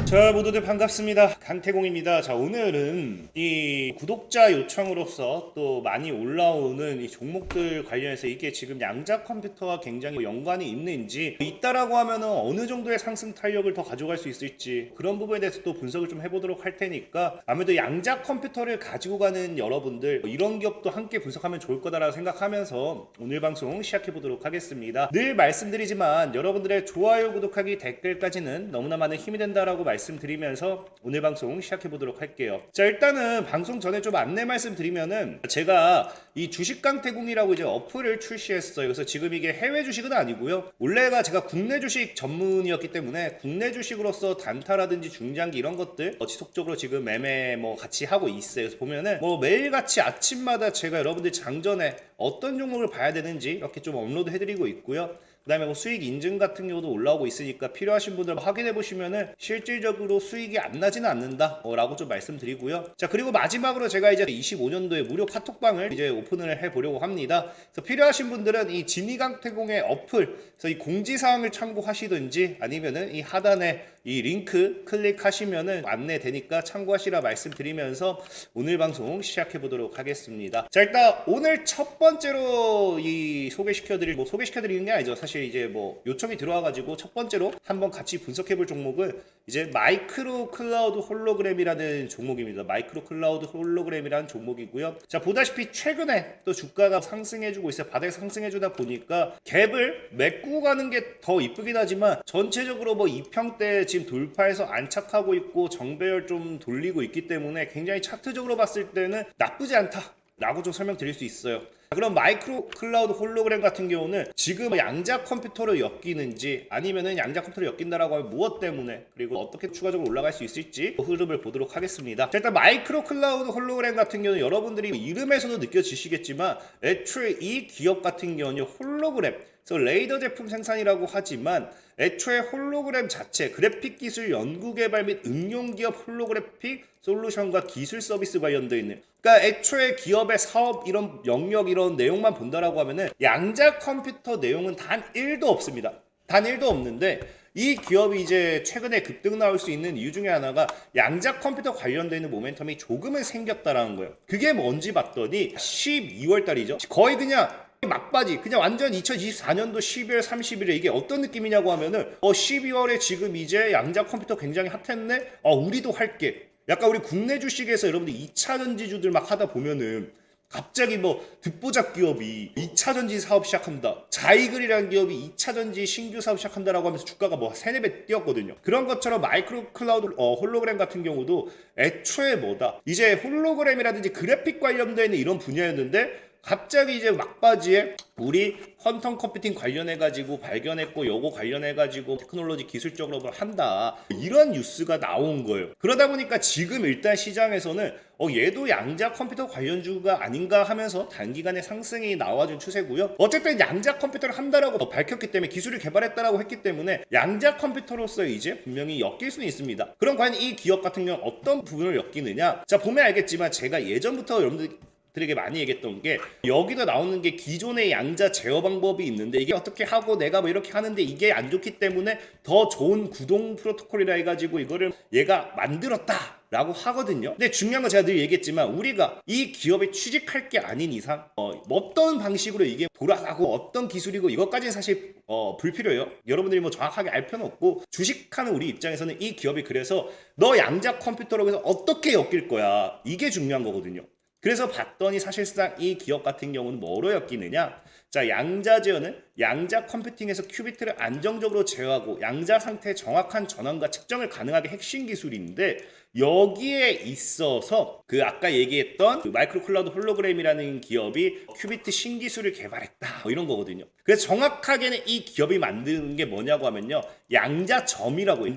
자, 모두들 반갑습니다. 강태공입니다. 자, 오늘은 이 구독자 요청으로서 또 많이 올라오는 이 종목들 관련해서 이게 지금 양자 컴퓨터와 굉장히 연관이 있는지, 있다라고 하면은 어느 정도의 상승 탄력을 더 가져갈 수 있을지, 그런 부분에 대해서 또 분석을 좀 해보도록 할 테니까, 아무래도 양자 컴퓨터를 가지고 가는 여러분들, 이런 기업도 함께 분석하면 좋을 거다라고 생각하면서 오늘 방송 시작해 보도록 하겠습니다. 늘 말씀드리지만 여러분들의 좋아요, 구독하기, 댓글까지는 너무나 많은 힘이 된다라고 말씀드리면서 오늘 방송 시작해 보도록 할게요. 자, 일단은 방송 전에 좀 안내 말씀드리면은, 제가 이 주식강태공이라고 이제 어플을 출시했어요. 그래서 지금 이게 해외 주식은 아니고요. 원래가 제가 국내 주식 전문이었기 때문에 국내 주식으로서 단타라든지 중장기 이런 것들 지속적으로 지금 매매 같이 하고 있어요. 그래서 보면은 매일같이 아침마다 제가 여러분들 장전에 어떤 종목을 봐야 되는지 이렇게 좀 업로드 해드리고 있고요. 그 다음에 수익 인증 같은 경우도 올라오고 있으니까 필요하신 분들 확인해 보시면은 실질적으로 수익이 안 나지는 않는다 라고 좀 말씀드리고요. 자, 그리고 마지막으로 제가 이제 25년도에 무료 카톡방을 이제 오픈을 해 보려고 합니다. 그래서 필요하신 분들은 이 진이강태공의 어플, 그래서 이 공지사항을 참고하시든지 아니면은 이 하단에 이 링크 클릭하시면은 안내되니까 참고하시라 말씀드리면서 오늘 방송 시작해 보도록 하겠습니다. 자, 일단 오늘 첫 번째로 이 소개시켜드리는 게 아니죠. 사실 이제 요청이 들어와가지고 첫 번째로 한번 같이 분석해 볼 종목은 이제 마이크로 클라우드 홀로그램이라는 종목입니다. 마이크로 클라우드 홀로그램이라는 종목이고요. 자, 보다시피 최근에 또 주가가 상승해주고 있어요. 바닥에 상승해주다 보니까 갭을 메꾸고 가는 게 더 이쁘긴 하지만 전체적으로 2평대 지금 돌파해서 안착하고 있고 정배열 좀 돌리고 있기 때문에 굉장히 차트적으로 봤을 때는 나쁘지 않다 라고 좀 설명드릴 수 있어요. 그럼 마이크로 클라우드 홀로그램 같은 경우는 지금 양자 컴퓨터로 엮이는지 아니면은 양자 컴퓨터로 엮인다라고 하면 무엇 때문에, 그리고 어떻게 추가적으로 올라갈 수 있을지 흐름을 보도록 하겠습니다. 자, 일단 마이크로 클라우드 홀로그램 같은 경우는 여러분들이 이름에서도 느껴지시겠지만 애초에 이 기업 같은 경우는 홀로그램, 그래서 레이더 제품 생산이라고 하지만 애초에 홀로그램 자체, 그래픽 기술 연구 개발 및 응용 기업 홀로그래픽 솔루션과 기술 서비스 관련되어 있는, 그러니까 애초에 기업의 사업 이런 영역 이런 내용만 본다라고 하면은 양자 컴퓨터 내용은 단 1도 없습니다. 단 1도 없는데 이 기업이 이제 최근에 급등 나올 수 있는 이유 중에 하나가 양자 컴퓨터 관련되는 모멘텀이 조금은 생겼다라는 거예요. 그게 뭔지 봤더니 12월 달이죠. 거의 그냥 막바지, 그냥 완전 2024년도 12월 30일에 이게 어떤 느낌이냐고 하면은 12월에 지금 이제 양자 컴퓨터 굉장히 핫했네, 우리도 할게. 약간 우리 국내 주식에서 여러분들 2차 전지주들 막 하다 보면은 갑자기 듣보잡 기업이 2차 전지 사업 시작한다, 자이글이라는 기업이 2차 전지 신규 사업 시작한다라고 하면서 주가가 3-4배 뛰었거든요. 그런 것처럼 마이크로 클라우드 홀로그램 같은 경우도 애초에 이제 홀로그램이라든지 그래픽 관련되어 있는 이런 분야였는데 갑자기 이제 막바지에 우리 퀀텀 컴퓨팅 관련해가지고 발견했고 요거 관련해가지고 테크놀로지 기술적으로 한다, 이런 뉴스가 나온 거예요. 그러다 보니까 지금 일단 시장에서는 얘도 양자 컴퓨터 관련주가 아닌가 하면서 단기간에 상승이 나와준 추세고요. 어쨌든 양자 컴퓨터를 한다라고 밝혔기 때문에, 기술을 개발했다라고 했기 때문에 양자 컴퓨터로서 이제 분명히 엮일 수는 있습니다. 그럼 과연 이 기업 같은 경우는 어떤 부분을 엮이느냐? 자, 보면 알겠지만 제가 예전부터 여러분들 들에게 많이 얘기했던 게, 여기도 나오는 게 기존의 양자 제어 방법이 있는데 이게 어떻게 하고 내가 이렇게 하는데 이게 안 좋기 때문에 더 좋은 구동 프로토콜이라 해가지고 이거를 얘가 만들었다 라고 하거든요. 근데 중요한 건 제가 늘 얘기했지만, 우리가 이 기업에 취직할 게 아닌 이상 어떤 방식으로 이게 돌아가고 어떤 기술이고 이것까지는 사실 불필요해요. 여러분들이 정확하게 알 필요는 없고, 주식하는 우리 입장에서는 이 기업이 그래서 너 양자 컴퓨터로 해서 어떻게 엮일 거야, 이게 중요한 거거든요. 그래서 봤더니 사실상 이 기업 같은 경우는 뭐로 엮이느냐? 자, 양자 제어는 양자 컴퓨팅에서 큐비트를 안정적으로 제어하고 양자 상태의 정확한 전환과 측정을 가능하게 핵심 기술인데, 여기에 있어서 아까 얘기했던 마이크로 클라우드 홀로그램이라는 기업이 큐비트 신기술을 개발했다, 이런 거거든요. 그래서 정확하게는 이 기업이 만드는 게 뭐냐고 하면요, 양자점이라는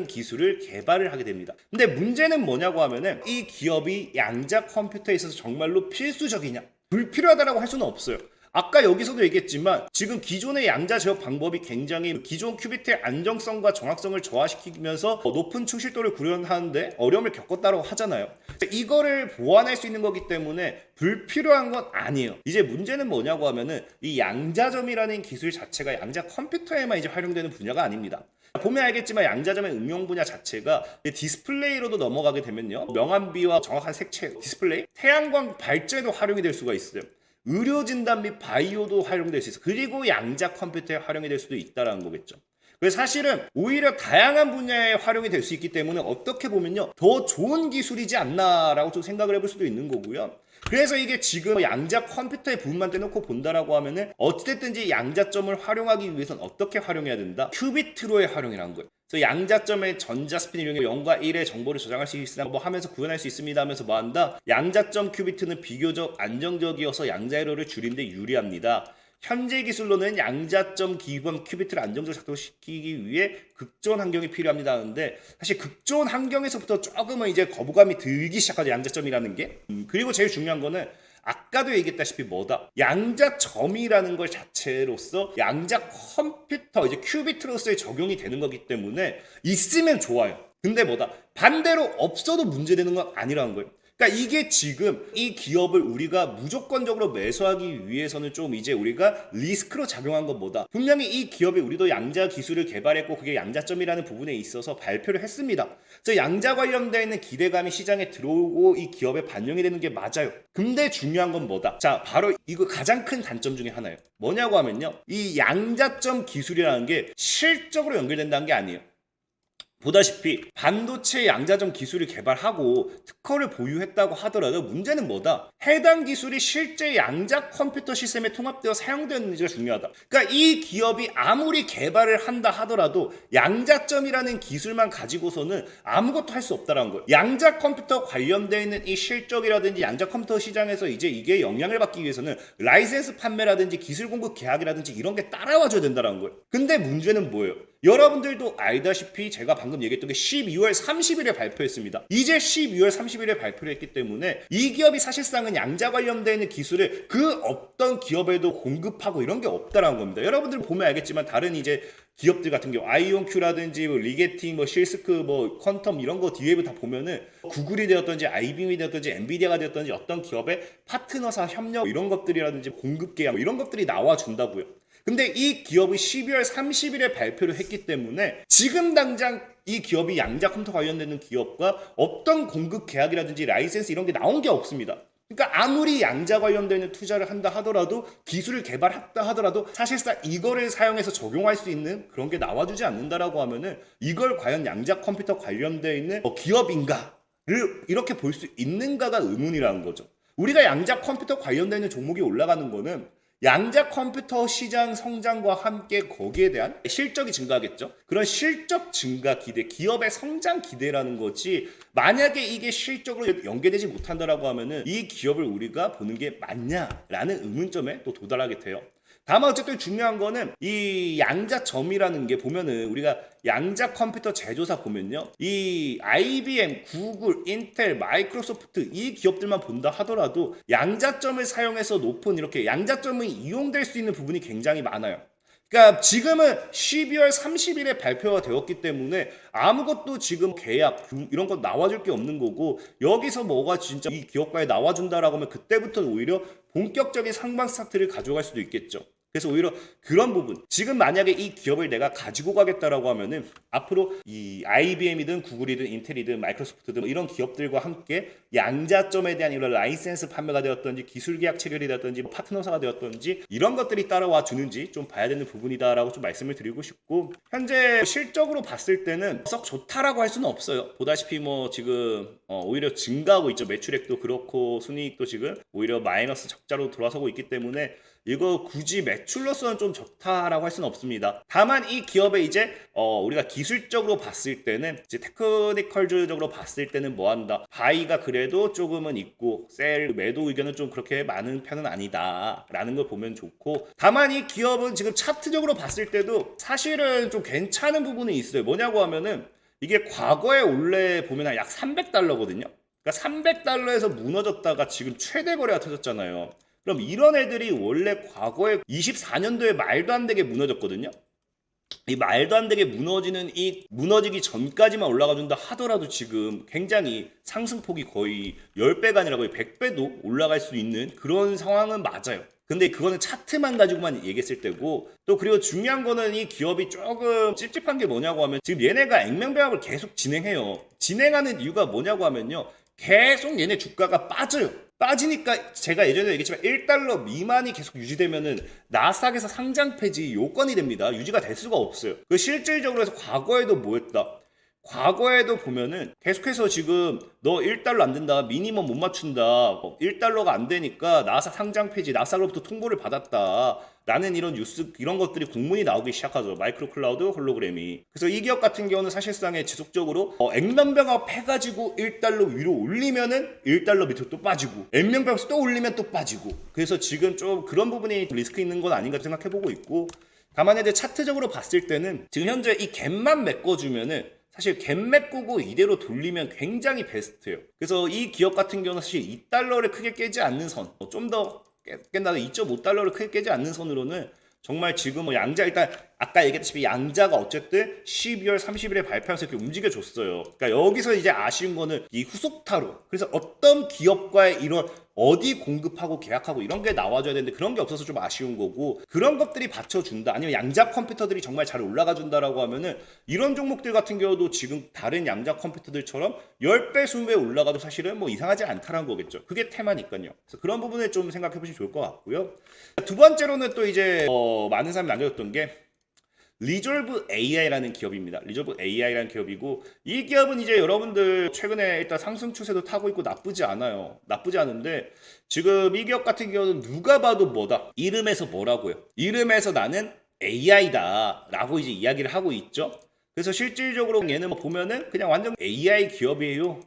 기술을 개발을 하게 됩니다. 근데 문제는 뭐냐고 하면은 이 기업이 양자 컴퓨터에 있어서 정말로 필수적이냐, 불필요하다라고 할 수는 없어요. 아까 여기서도 얘기했지만 지금 기존의 양자 제어 방법이 굉장히 기존 큐비트의 안정성과 정확성을 저하시키면서 높은 충실도를 구현하는데 어려움을 겪었다고 하잖아요. 이거를 보완할 수 있는 거기 때문에 불필요한 건 아니에요. 이제 문제는 뭐냐고 하면은 이 양자점이라는 기술 자체가 양자 컴퓨터에만 이제 활용되는 분야가 아닙니다. 보면 알겠지만 양자점의 응용 분야 자체가 디스플레이로도 넘어가게 되면요, 명암비와 정확한 색채 디스플레이, 태양광 발전에도 활용이 될 수가 있어요. 의료 진단 및 바이오도 활용될 수 있어. 그리고 양자 컴퓨터에 활용이 될 수도 있다라는 거겠죠. 그래서 사실은 오히려 다양한 분야에 활용이 될 수 있기 때문에 어떻게 보면요, 더 좋은 기술이지 않나라고 좀 생각을 해볼 수도 있는 거고요. 그래서 이게 지금 양자 컴퓨터의 부분만 떼놓고 본다라고 하면은 어찌됐든지 양자점을 활용하기 위해서는 어떻게 활용해야 된다? 큐비트로의 활용이라는 거예요. 그래서 양자점의 전자스피드 이용해 0과 1의 정보를 저장할 수 있으나 뭐 하면서 구현할 수 있습니다 하면서 뭐 한다? 양자점 큐비트는 비교적 안정적이어서 양자 에러를 줄이는 데 유리합니다. 현재 기술로는 양자점 기본 큐비트를 안정적으로 작동시키기 위해 극저온 환경이 필요합니다 하는데, 사실 극저온 환경에서부터 조금은 이제 거부감이 들기 시작하죠, 양자점이라는 게. 그리고 제일 중요한 거는 아까도 얘기했다시피 뭐다? 양자점이라는 걸 자체로서 양자 컴퓨터, 이제 큐비트로서의 적용이 되는 거기 때문에 있으면 좋아요. 근데 뭐다? 반대로 없어도 문제되는 건 아니라는 거예요. 그러니까 이게 지금 이 기업을 우리가 무조건적으로 매수하기 위해서는 좀 이제 우리가 리스크로 작용한 것보다, 분명히 이 기업이 우리도 양자 기술을 개발했고 그게 양자점이라는 부분에 있어서 발표를 했습니다. 그래서 양자 관련되어 있는 기대감이 시장에 들어오고 이 기업에 반영이 되는 게 맞아요. 근데 중요한 건 뭐다? 자, 바로 이거 가장 큰 단점 중에 하나예요. 뭐냐고 하면요, 이 양자점 기술이라는 게 실적으로 연결된다는 게 아니에요. 보다시피 반도체 양자점 기술을 개발하고 특허를 보유했다고 하더라도 문제는 뭐다? 해당 기술이 실제 양자 컴퓨터 시스템에 통합되어 사용되었는지가 중요하다. 그러니까 이 기업이 아무리 개발을 한다 하더라도 양자점이라는 기술만 가지고서는 아무것도 할 수 없다는 거예요. 양자 컴퓨터 관련되어 있는 이 실적이라든지 양자 컴퓨터 시장에서 이제 이게 영향을 받기 위해서는 라이센스 판매라든지 기술 공급 계약이라든지 이런 게 따라와줘야 된다는 거예요. 근데 문제는 뭐예요? 여러분들도 알다시피 제가 방금 얘기했던 게 12월 30일에 발표했습니다. 이제 12월 30일에 발표를 했기 때문에 이 기업이 사실상은 양자 관련된 기술을 그 어떤 기업에도 공급하고 이런 게 없다라는 겁니다. 여러분들 보면 알겠지만 다른 이제 기업들 같은 경우 아이온큐라든지 뭐 리게팅, 뭐 실스크, 뭐 퀀텀 이런 거 뒤에 다 보면은 구글이 되었든지 IBM이 되었든지 엔비디아가 되었든지 어떤 기업의 파트너사 협력 이런 것들이라든지 공급 계약 뭐 이런 것들이 나와준다고요. 근데 이 기업이 12월 30일에 발표를 했기 때문에 지금 당장 이 기업이 양자 컴퓨터 관련되는 기업과 어떤 공급 계약이라든지 라이센스 이런 게 나온 게 없습니다. 그러니까 아무리 양자 관련되는 투자를 한다 하더라도 기술을 개발했다 하더라도 사실상 이거를 사용해서 적용할 수 있는 그런 게 나와주지 않는다라고 하면은 이걸 과연 양자 컴퓨터 관련되어 있는 기업인가를 이렇게 볼 수 있는가가 의문이라는 거죠. 우리가 양자 컴퓨터 관련되는 종목이 올라가는 거는 양자 컴퓨터 시장 성장과 함께 거기에 대한 실적이 증가하겠죠. 그런 실적 증가 기대, 기업의 성장 기대라는 거지, 만약에 이게 실적으로 연계되지 못한다라고 하면은 이 기업을 우리가 보는 게 맞냐라는 의문점에 또 도달하게 돼요. 다만 어쨌든 중요한 거는 이 양자점이라는 게 보면은 우리가 양자 컴퓨터 제조사 보면요, 이 IBM, 구글, 인텔, 마이크로소프트 이 기업들만 본다 하더라도 양자점을 사용해서 높은 이렇게 양자점이 이용될 수 있는 부분이 굉장히 많아요. 그러니까 지금은 12월 30일에 발표가 되었기 때문에 아무것도 지금 계약 이런 거 나와줄 게 없는 거고, 여기서 뭐가 진짜 이 기업가에 나와준다라고 하면 그때부터는 오히려 본격적인 상방 스타트를 가져갈 수도 있겠죠. 그래서 오히려 그런 부분, 지금 만약에 이 기업을 내가 가지고 가겠다라고 하면은 앞으로 이 IBM이든 구글이든 인텔이든 마이크로소프트든 이런 기업들과 함께 양자점에 대한 이런 라이센스 판매가 되었던지 기술 계약 체결이 되었던지 파트너사가 되었던지 이런 것들이 따라와 주는지 좀 봐야 되는 부분이다라고 좀 말씀을 드리고 싶고, 현재 실적으로 봤을 때는 썩 좋다라고 할 수는 없어요. 보다시피 뭐 지금 오히려 증가하고 있죠. 매출액도 그렇고 순이익도 지금 오히려 마이너스 적자로 돌아서고 있기 때문에 이거 굳이 매출로서는 좀 좋다라고 할 수는 없습니다. 다만 이 기업의 이제 우리가 기술적으로 봤을 때는 이제 테크니컬적으로 봤을 때는 뭐한다, 바이가 그래도 조금은 있고 셀 매도 의견은 좀 그렇게 많은 편은 아니다라는 걸 보면 좋고, 다만 이 기업은 지금 차트적으로 봤을 때도 사실은 좀 괜찮은 부분이 있어요. 뭐냐고 하면은 이게 과거에 원래 보면 약 300달러거든요. 그러니까 300달러에서 무너졌다가 지금 최대 거래가 터졌잖아요. 그럼 이런 애들이 원래 과거에 24년도에 말도 안 되게 무너졌거든요. 이 말도 안 되게 무너지는 이 무너지기 전까지만 올라가 준다 하더라도 지금 굉장히 상승폭이 거의 10배가 아니라 거의 100배도 올라갈 수 있는 그런 상황은 맞아요. 근데 그거는 차트만 가지고만 얘기했을 때고, 또 그리고 중요한 거는 이 기업이 조금 찝찝한 게 뭐냐고 하면 지금 얘네가 액면배합을 계속 진행해요. 진행하는 이유가 뭐냐고 하면요, 계속 얘네 주가가 빠져요. 빠지니까 제가 예전에 얘기했지만 1달러 미만이 계속 유지되면은 나스닥에서 상장 폐지 요건이 됩니다. 유지가 될 수가 없어요. 그 실질적으로 해서 과거에도 뭐했다? 과거에도 보면은 계속해서 지금 너 1달러 안 된다, 미니멈 못 맞춘다, 1달러가 안 되니까 나스닥 상장 폐지, 나스닥으로부터 통보를 받았다 라는 이런 뉴스, 이런 것들이 공문이 나오기 시작하죠. 마이크로 클라우드 홀로그램이. 그래서 이 기업 같은 경우는 사실상에 지속적으로 액면병합 해가지고 1달러 위로 올리면은 1달러 밑으로 또 빠지고, 액면병합 또 올리면 또 빠지고, 그래서 지금 좀 그런 부분이 리스크 있는 건 아닌가 생각해보고 있고, 다만 이제 차트적으로 봤을 때는 지금 현재 이 갭만 메꿔주면은 사실 갭 메꾸고 이대로 돌리면 굉장히 베스트예요. 그래서 이 기업 같은 경우는 사실 2달러를 크게 깨지 않는 선, 좀 더 깬다 2.5달러를 크게 깨지 않는 선으로는 정말 지금 뭐 양자, 일단 아까 얘기했다시피 양자가 어쨌든 12월 30일에 발표해서 이렇게 움직여줬어요. 그러니까 여기서 이제 아쉬운 거는 이 후속타로, 그래서 어떤 기업과의 이런 어디 공급하고 계약하고 이런 게 나와줘야 되는데 그런 게 없어서 좀 아쉬운 거고, 그런 것들이 받쳐준다, 아니면 양자 컴퓨터들이 정말 잘 올라가 준다라고 하면은 이런 종목들 같은 경우도 지금 다른 양자 컴퓨터들처럼 10배, 20배 올라가도 사실은 뭐 이상하지 않다는 거겠죠. 그게 테마니까요. 그래서 그런 부분을 좀 생각해 보시면 좋을 것 같고요. 두 번째로는 또 이제 많은 사람이 남겨줬던 게 리졸브 AI라는 기업입니다. 리졸브 AI라는 기업이고, 이 기업은 이제 여러분들 최근에 일단 상승 추세도 타고 있고 나쁘지 않아요. 나쁘지 않은데 지금 이 기업 같은 경우는 누가 봐도 뭐다? 이름에서 뭐라고요? 이름에서 나는 AI다 라고 이제 이야기를 하고 있죠. 그래서 실질적으로 얘는 뭐 보면은 그냥 완전 AI 기업이에요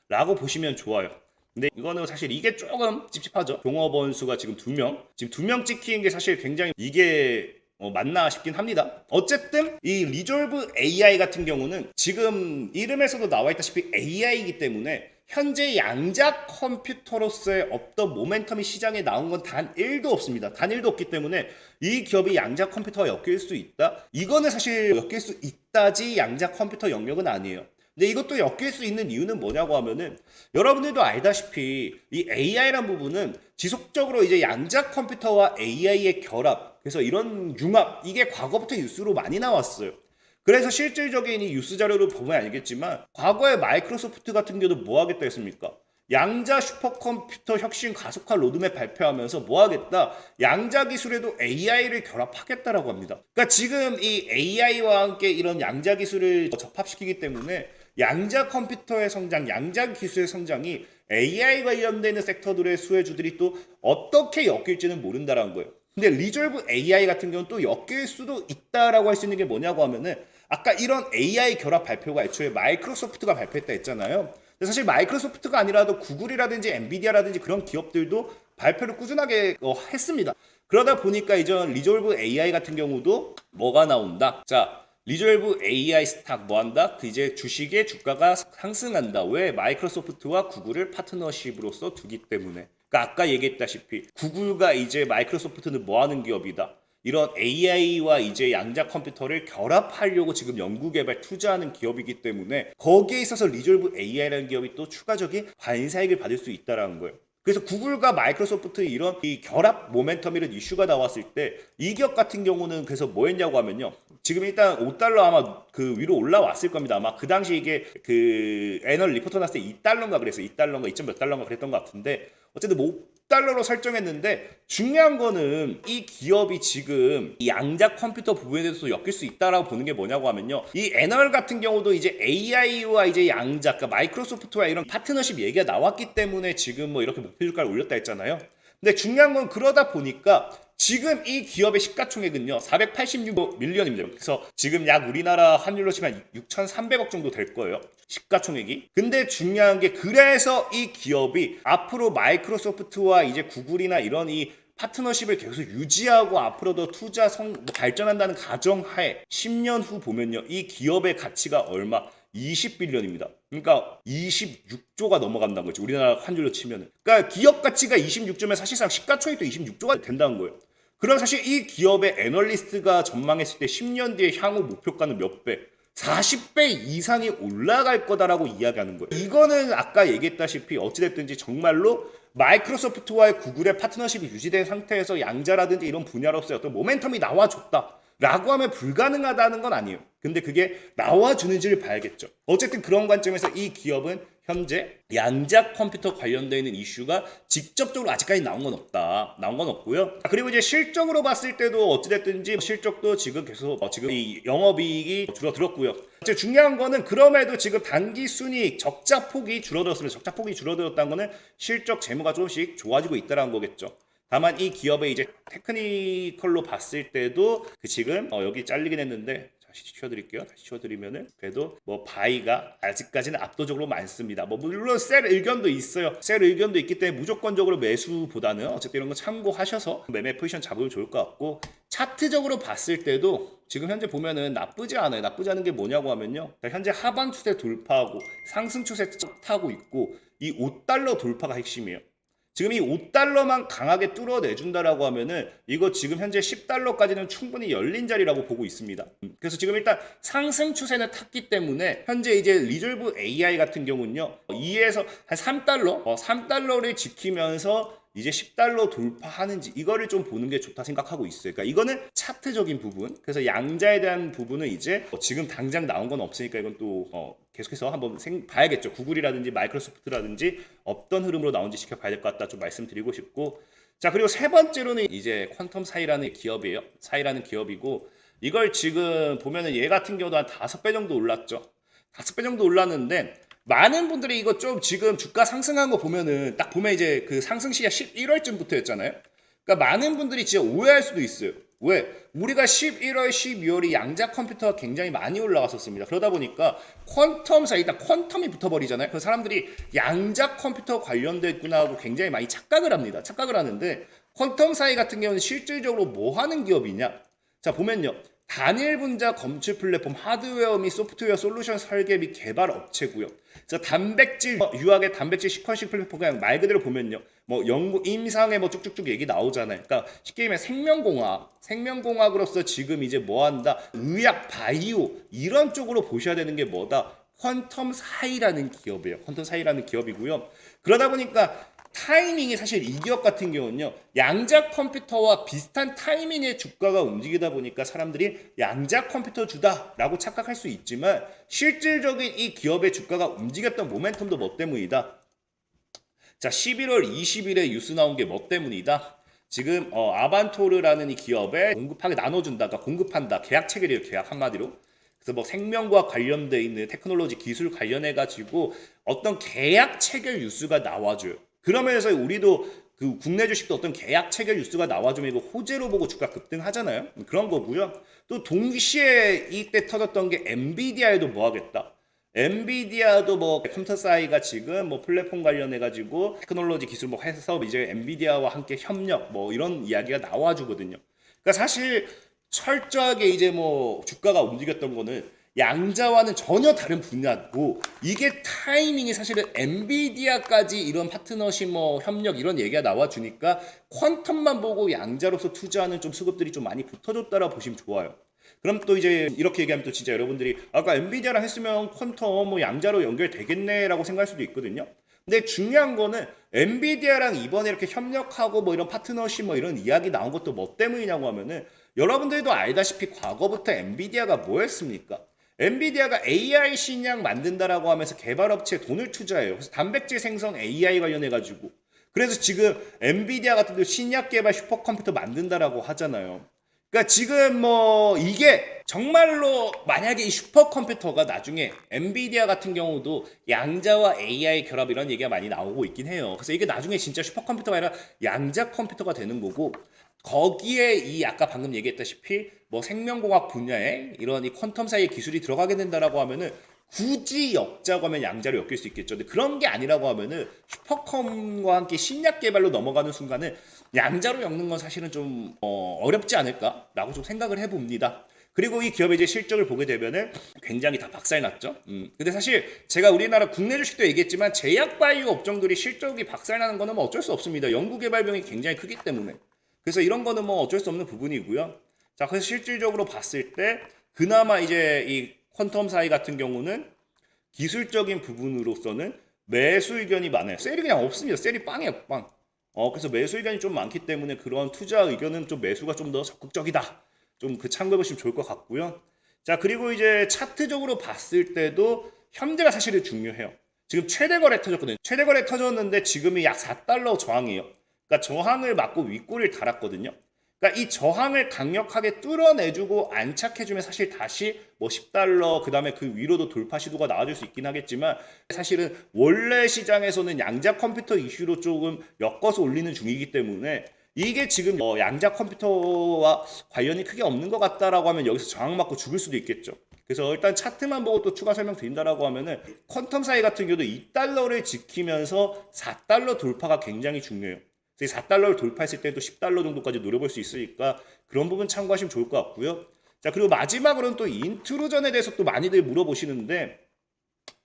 라고 보시면 좋아요. 근데 이거는 사실 이게 조금 찝찝하죠. 종업원 수가 지금 2명, 지금 2명 찍히는 게 사실 굉장히 이게 맞나 싶긴 합니다. 어쨌든 이 리졸브 AI 같은 경우는 지금 이름에서도 나와 있다시피 AI이기 때문에 현재 양자 컴퓨터로서의 어떤 모멘텀이 시장에 나온 건 단 1도 없습니다. 단 1도 없기 때문에 이 기업이 양자 컴퓨터와 엮일 수 있다? 이거는 사실 엮일 수 있다지 양자 컴퓨터 영역은 아니에요. 근데 이것도 엮일 수 있는 이유는 뭐냐고 하면은 여러분들도 알다시피 이 AI란 부분은 지속적으로 이제 양자 컴퓨터와 AI의 결합, 그래서 이런 융합, 이게 과거부터 뉴스로 많이 나왔어요. 그래서 실질적인 이 뉴스 자료를 보면 알겠지만 과거에 마이크로소프트 같은 경우도 뭐 하겠다 했습니까? 양자 슈퍼컴퓨터 혁신 가속화 로드맵 발표하면서 뭐 하겠다? 양자 기술에도 AI를 결합하겠다라고 합니다. 그러니까 지금 이 AI와 함께 이런 양자 기술을 접합시키기 때문에 양자 컴퓨터의 성장, 양자 기술의 성장이 AI 관련되는 섹터들의 수혜주들이 또 어떻게 엮일지는 모른다라는 거예요. 근데 리졸브 AI 같은 경우는 또 엮일 수도 있다라고 할 수 있는 게 뭐냐고 하면은 아까 이런 AI 결합 발표가 애초에 마이크로소프트가 발표했다 했잖아요. 근데 사실 마이크로소프트가 아니라도 구글이라든지 엔비디아라든지 그런 기업들도 발표를 꾸준하게 했습니다. 그러다 보니까 이제 리졸브 AI 같은 경우도 뭐가 나온다? 자, 리졸브 AI 스탁 뭐 한다? 그 이제 주식의 주가가 상승한다. 왜? 마이크로소프트와 구글을 파트너십으로서 두기 때문에. 그러니까 아까 얘기했다시피 구글과 이제 마이크로소프트는 뭐 하는 기업이다? 이런 AI와 이제 양자 컴퓨터를 결합하려고 지금 연구개발 투자하는 기업이기 때문에 거기에 있어서 리졸브 AI라는 기업이 또 추가적인 관사익을 받을 수 있다는 거예요. 그래서 구글과 마이크로소프트의 이런 이 결합 모멘텀이라는 이슈가 나왔을 때 이 기업 같은 경우는 그래서 뭐 했냐고 하면요. 지금 일단 5달러 아마 그 위로 올라왔을 겁니다. 아마 그 당시 이게 그 애널 리포터 났을 때 2달러인가 그랬어요. 2달러인가 2점 몇 달러인가 그랬던 것 같은데 어쨌든 5달러로 설정했는데 중요한 거는 이 기업이 지금 이 양자 컴퓨터 부분에 대해서 엮일 수 있다라고 보는 게 뭐냐고 하면요. 이 애널 같은 경우도 이제 AI와 이제 양자, 그러니까 마이크로소프트와 이런 파트너십 얘기가 나왔기 때문에 지금 뭐 이렇게 목표 주가를 올렸다 했잖아요. 근데 중요한 건 그러다 보니까 지금 이 기업의 시가총액은요 486밀리언입니다. 그래서 지금 약 우리나라 환율로 치면 6,300억 정도 될 거예요, 시가총액이. 근데 중요한 게 그래서 이 기업이 앞으로 마이크로소프트와 이제 구글이나 이런 이 파트너십을 계속 유지하고 앞으로 더 투자 발전한다는 가정하에 10년 후 보면요 이 기업의 가치가 얼마? 20빌리언입니다. 그러니까 26조가 넘어간다는 거지, 우리나라 환율로 치면은. 그러니까 기업 가치가 26조면 사실상 시가총액도 26조가 된다는 거예요. 그럼 사실 이 기업의 애널리스트가 전망했을 때 10년 뒤에 향후 목표가는 몇 배? 40배 이상이 올라갈 거다라고 이야기하는 거예요. 이거는 아까 얘기했다시피 어찌됐든지 정말로 마이크로소프트와의 구글의 파트너십이 유지된 상태에서 양자라든지 이런 분야로서의 어떤 모멘텀이 나와줬다 라고 하면 불가능하다는 건 아니에요. 근데 그게 나와주는지를 봐야겠죠. 어쨌든 그런 관점에서 이 기업은 현재 양자 컴퓨터 관련되어 있는 이슈가 직접적으로 아직까지 나온 건 없다. 나온 건 없고요. 그리고 이제 실적으로 봤을 때도 어찌됐든지 실적도 지금 계속 지금 이 영업이익이 줄어들었고요. 이제 중요한 거는 그럼에도 지금 단기 순이익 적자 폭이 줄어들었습니다. 적자 폭이 줄어들었다는 거는 실적 재무가 조금씩 좋아지고 있다는 거겠죠. 다만 이 기업의 이제 테크니컬로 봤을 때도 지금 여기 잘리긴 했는데 다시 치워드릴게요. 다시 치워드리면은 그래도 뭐 바이가 아직까지는 압도적으로 많습니다. 뭐 물론 셀 의견도 있어요. 셀 의견도 있기 때문에 무조건적으로 매수보다는 어쨌든 이런 거 참고하셔서 매매 포지션 잡으면 좋을 것 같고, 차트적으로 봤을 때도 지금 현재 보면은 나쁘지 않아요. 나쁘지 않은 게 뭐냐고 하면요, 현재 하방 추세 돌파하고 상승 추세 타고 있고 이 5달러 돌파가 핵심이에요. 지금 이 5달러만 강하게 뚫어내준다라고 하면은 이거 지금 현재 10달러까지는 충분히 열린 자리라고 보고 있습니다. 그래서 지금 일단 상승 추세는 탔기 때문에 현재 이제 리졸브 AI 같은 경우는요 2에서 한 3달러, 3달러를 지키면서 이제 10달러 돌파하는지 이거를 좀 보는 게 좋다 생각하고 있어요. 그러니까 이거는 차트적인 부분. 그래서 양자에 대한 부분은 이제 지금 당장 나온 건 없으니까 이건 또 계속해서 한번 봐야겠죠. 구글이라든지 마이크로소프트라든지 어떤 흐름으로 나온지 지켜봐야 될 것 같다 좀 말씀드리고 싶고, 자 그리고 세 번째로는 이제 퀀텀 사이라는 기업이에요. 사이라는 기업이고, 이걸 지금 보면은 얘 같은 경우도 한 5배 정도 올랐죠. 5배 정도 올랐는데 많은 분들이 이거 좀 지금 주가 상승한 거 보면은 딱 보면 이제 그 상승 시기가 11월쯤부터였잖아요. 그러니까 많은 분들이 진짜 오해할 수도 있어요. 왜? 우리가 11월, 12월이 양자 컴퓨터가 굉장히 많이 올라갔었습니다. 그러다 보니까 퀀텀 사이, 일단 퀀텀이 붙어버리잖아요. 그래서 사람들이 양자 컴퓨터 관련됐구나 하고 굉장히 많이 착각을 합니다. 착각을 하는데 퀀텀 사이 같은 경우는 실질적으로 뭐 하는 기업이냐? 자 보면요. 단일 분자 검출 플랫폼 하드웨어 및 소프트웨어 솔루션 설계 및 개발 업체고요. 그래서 단백질 유학의 단백질 시퀀싱 플랫폼, 그냥 말 그대로 보면요. 뭐 연구 임상에 뭐 쭉쭉쭉 얘기 나오잖아요. 그러니까 쉽게 얘기하면 생명공학으로서 지금 이제 뭐 한다? 의학, 바이오 이런 쪽으로 보셔야 되는 게 뭐다? 퀀텀 사이라는 기업이에요. 퀀텀 사이라는 기업이고요. 그러다 보니까 타이밍이 사실 이 기업 같은 경우는요 양자 컴퓨터와 비슷한 타이밍의 주가가 움직이다 보니까 사람들이 양자 컴퓨터 주다라고 착각할 수 있지만 실질적인 이 기업의 주가가 움직였던 모멘텀도 뭐 때문이다? 자 11월 20일에 뉴스 나온 게 뭐 때문이다? 지금 아반토르라는 이 기업에 공급하게 나눠준다, 그러니까 공급한다, 계약 체결이에요. 계약 한마디로. 그래서 뭐 생명과 관련돼 있는 테크놀로지 기술 관련해 가지고 어떤 계약 체결 뉴스가 나와줘요. 그러면서 우리도 그 국내 주식도 어떤 계약 체결 뉴스가 나와주면 이거 호재로 보고 주가 급등하잖아요. 그런 거고요. 또 동시에 이때 터졌던 게 엔비디아에도 뭐 하겠다. 엔비디아도 뭐 컴퓨터 사이가 지금 뭐 플랫폼 관련해 가지고 테크놀로지 기술 뭐 해서 이제 엔비디아와 함께 협력 뭐 이런 이야기가 나와주거든요. 그러니까 사실 철저하게 이제 뭐 주가가 움직였던 거는 양자와는 전혀 다른 분야고, 이게 타이밍이 사실은 엔비디아까지 이런 파트너십 뭐 협력 이런 얘기가 나와주니까 퀀텀만 보고 양자로서 투자하는 좀 수급들이 좀 많이 붙어줬다라 보시면 좋아요. 그럼 또 이제 이렇게 얘기하면 또 진짜 여러분들이 아까 엔비디아랑 했으면 퀀텀 뭐 양자로 연결되겠네 라고 생각할 수도 있거든요. 근데 중요한 거는 엔비디아랑 이번에 이렇게 협력하고 뭐 이런 파트너십 뭐 이런 이야기 나온 것도 뭐 때문이냐고 하면은 여러분들도 알다시피 과거부터 엔비디아가 뭐 했습니까? 엔비디아가 AI 신약 만든다라고 하면서 개발업체에 돈을 투자해요. 그래서 단백질 생성 AI 관련해가지고. 그래서 지금 엔비디아 같은 데 신약 개발 슈퍼컴퓨터 만든다라고 하잖아요. 그러니까 지금 뭐 이게 정말로 만약에 이 슈퍼컴퓨터가 나중에 엔비디아 같은 경우도 양자와 AI 결합 이런 얘기가 많이 나오고 있긴 해요. 그래서 이게 나중에 진짜 슈퍼컴퓨터가 아니라 양자 컴퓨터가 되는 거고, 거기에 이 아까 방금 얘기했다시피 뭐 생명공학 분야에 이런 이 퀀텀 사이의 기술이 들어가게 된다라고 하면은 굳이 엮자고 하면 양자로 엮일 수 있겠죠. 근데 그런 게 아니라고 하면은 슈퍼컴과 함께 신약 개발로 넘어가는 순간은 양자로 엮는 건 사실은 좀 어렵지 않을까라고 좀 생각을 해봅니다. 그리고 이 기업의 이제 실적을 보게 되면은 굉장히 다 박살났죠. 근데 사실 제가 우리나라 국내 주식도 얘기했지만 제약 바이오 업종들이 실적이 박살나는 거는 뭐 어쩔 수 없습니다. 연구개발비용이 굉장히 크기 때문에. 그래서 이런 거는 뭐 어쩔 수 없는 부분이고요. 자, 그래서 실질적으로 봤을 때 그나마 이제 이 퀀텀 사이 같은 경우는 기술적인 부분으로서는 매수 의견이 많아요. 셀이 그냥 없습니다. 셀이 빵이에요, 빵. 그래서 매수 의견이 좀 많기 때문에 그런 투자 의견은 좀 매수가 좀 더 적극적이다. 좀 그 참고해 보시면 좋을 것 같고요. 자, 그리고 이제 차트적으로 봤을 때도 현재가 사실은 중요해요. 지금 최대 거래 터졌거든요. 최대 거래 터졌는데 지금이 약 4달러 저항이에요. 그러니까 저항을 맞고 윗꼬리를 달았거든요. 그러니까 이 저항을 강력하게 뚫어내주고 안착해주면 사실 다시 뭐 10달러 그다음에 그 위로도 돌파 시도가 나와줄 수 있긴 하겠지만 사실은 원래 시장에서는 양자 컴퓨터 이슈로 조금 엮어서 올리는 중이기 때문에 이게 지금 양자 컴퓨터와 관련이 크게 없는 것 같다라고 하면 여기서 저항 맞고 죽을 수도 있겠죠. 그래서 일단 차트만 보고 또 추가 설명 드린다라고 하면은 퀀텀 사이 같은 경우도 2달러를 지키면서 4달러 돌파가 굉장히 중요해요. 4달러를 돌파했을 때도 10달러 정도까지 노려볼 수 있으니까 그런 부분 참고하시면 좋을 것 같고요. 자, 그리고 마지막으로는 또 인트루전에 대해서 또 많이들 물어보시는데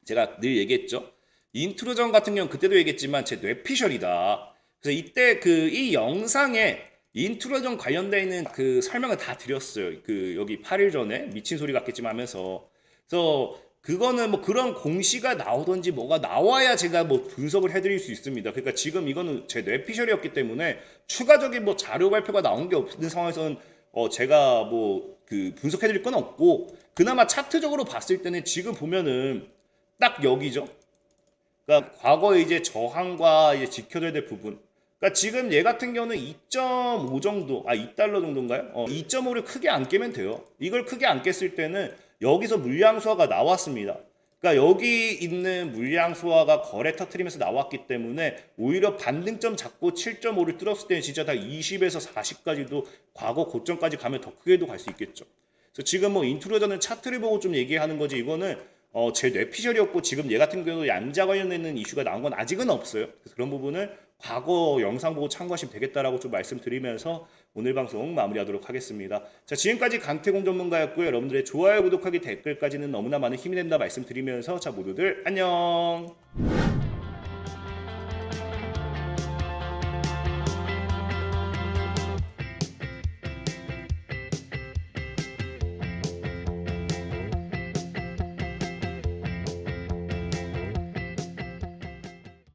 제가 늘 얘기했죠. 인트루전 같은 경우는 그때도 얘기했지만 제 뇌피셜이다. 그래서 이때 이 영상에 인트루전 관련되어 있는 그 설명을 다 드렸어요. 여기 8일 전에 미친 소리 같겠지만 하면서. 그래서 그거는 뭐 그런 공시가 나오든지 뭐가 나와야 제가 뭐 분석을 해드릴 수 있습니다. 그러니까 지금 이거는 제 뇌피셜이었기 때문에 추가적인 뭐 자료 발표가 나온 게 없는 상황에서는 제가 뭐 분석해드릴 건 없고 그나마 차트적으로 봤을 때는 지금 보면은 딱 여기죠. 그러니까 과거에 이제 저항과 이제 지켜져야 될 부분. 그러니까 지금 얘 같은 경우는 2.5 정도, 2달러 정도인가요? 2.5를 크게 안 깨면 돼요. 이걸 크게 안 깼을 때는 여기서 물량 수화가 나왔습니다. 그러니까 여기 있는 물량 수화가 거래 터트리면서 나왔기 때문에 오히려 반등점 잡고 7.5를 뚫었을 때는 진짜 다 20에서 40까지도 과거 고점까지 가면 더 크게도 갈 수 있겠죠. 그래서 지금 뭐 인트로저는 차트를 보고 좀 얘기하는 거지 이거는 제 뇌피셜이었고 지금 얘 같은 경우도 양자 관련된 이슈가 나온 건 아직은 없어요. 그래서 그런 부분을 과거 영상 보고 참고하시면 되겠다라고 좀 말씀드리면서 오늘 방송 마무리하도록 하겠습니다. 자, 지금까지 강태공 전문가였고요. 여러분들의 좋아요, 구독하기, 댓글까지는 너무나 많은 힘이 된다 말씀드리면서 자, 모두들 안녕.